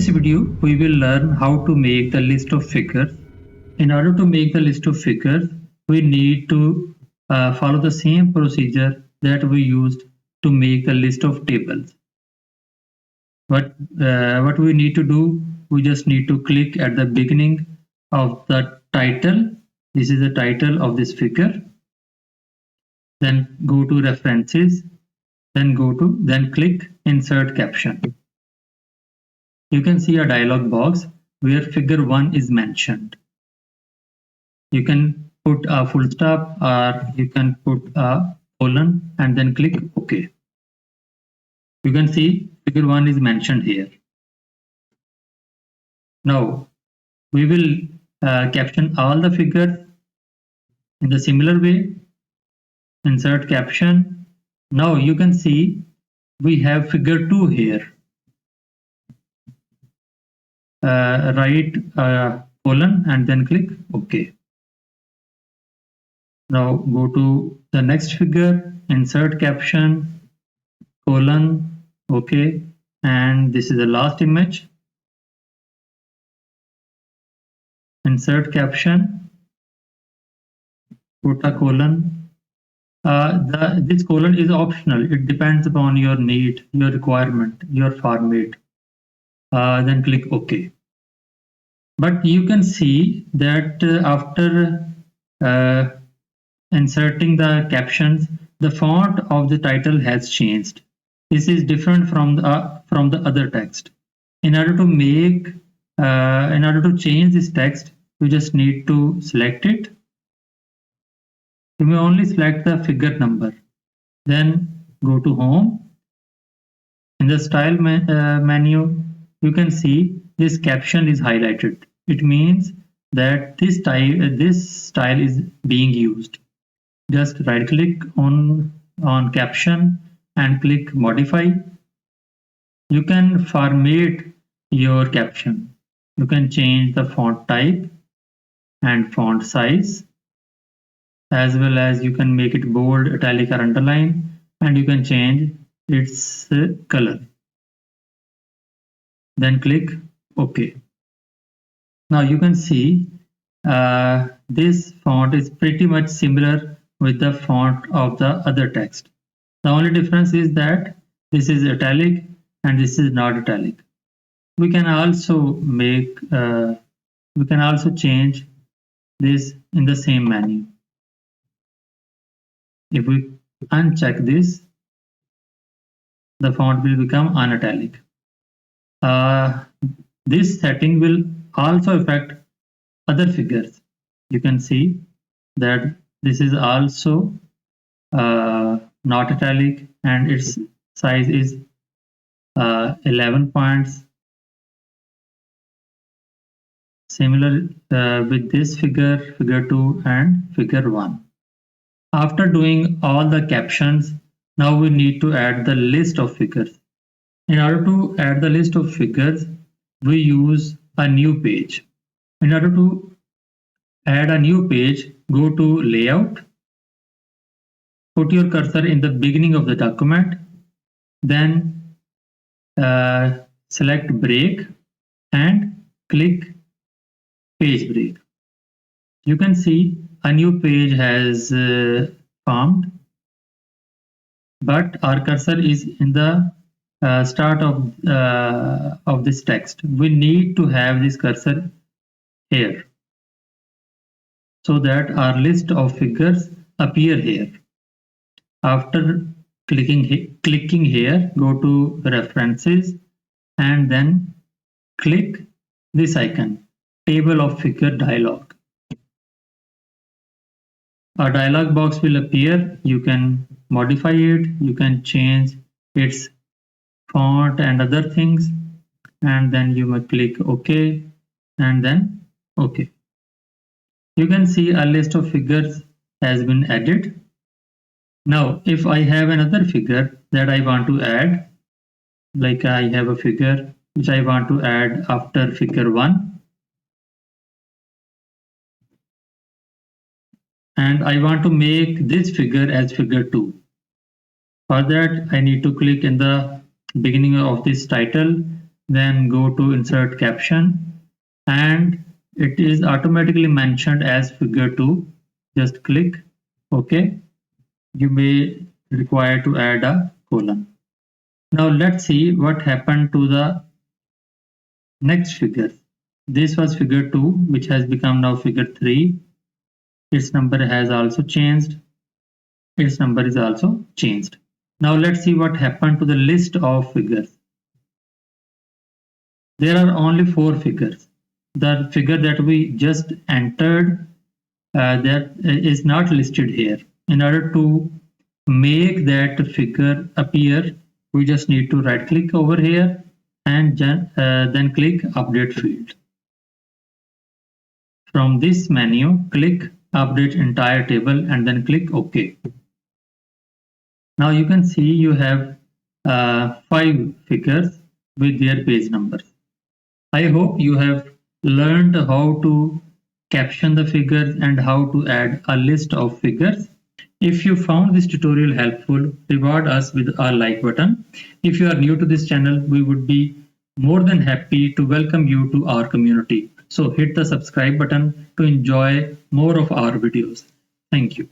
this video, we will learn how to make the list of figures. In order to make the list of figures, we need to follow the same procedure that we used to make the list of tables. What we need to do, we just need to click at the beginning of the title. This is the title of this figure. Then go to references, then click Insert Caption. You can see a dialog box where figure 1 is mentioned. You can put a full stop or you can put a colon and then click OK. You can see figure 1 is mentioned here. Now we will caption all the figures in the similar way. Insert caption. Now you can see we have figure 2 here. Write colon and then click OK. Now go to the next figure, insert caption, colon, OK, and this is the last image. Insert caption, put a colon. This colon is optional. It depends upon your need, your requirement, your format. Then click OK. But you can see that after inserting the captions, the font of the title has changed. This is different from the other text. In order to change this text, you just need to select it. You may only select the figure number. Then go to Home. In the Style menu, you can see this caption is highlighted. It means that this style is being used. Just right click on caption and click modify. You can format your caption. You can change the font type and font size, as well as you can make it bold, italic or underline, and you can change its color. Then click OK. Now you can see this font is pretty much similar with the font of the other text. The only difference is that this is italic and this is not italic. We can also change this in the same menu. If we uncheck this, the font will become unitalic. This setting will also affect other figures. You can see that this is also not italic and its size is 11 points. Similar with this figure, figure 2 and figure 1. After doing all the captions, now we need to add the list of figures. In order to add the list of figures, we use a new page. In order to add a new page, go to Layout, put your cursor in the beginning of the document, then select Break and click Page Break. You can see a new page has formed, but our cursor is in the start of this text. We need to have this cursor here so that our list of figures appear here. After clicking here, go to References and then click this icon, Table of Figures Dialog. A dialog box will appear. You can modify it, you can change its font and other things, and then you may click OK and then OK. You can see a list of figures has been added. Now if I have another figure that I want to add, like I have a figure which I want to add after figure 1, and I want to make this figure as figure 2. For that, I need to click in the beginning of this title then go to Insert Caption, and it is automatically mentioned as figure 2. Just click OK. You may require to add a colon. Now let's see what happened to the next figure. This was figure 2, which has become now figure 3. Its number has also changed. Its number is also changed. Now let's see what happened to the list of figures. There are only 4 figures. The figure that we just entered that is not listed here. In order to make that figure appear, we just need to right click over here and then click Update Field. From this menu, click Update Entire Table and then click OK. Now you can see you have 5 figures with their page numbers. I hope you have learned how to caption the figures and how to add a list of figures. If you found this tutorial helpful, reward us with a like button. If you are new to this channel, we would be more than happy to welcome you to our community. So hit the subscribe button to enjoy more of our videos. Thank you.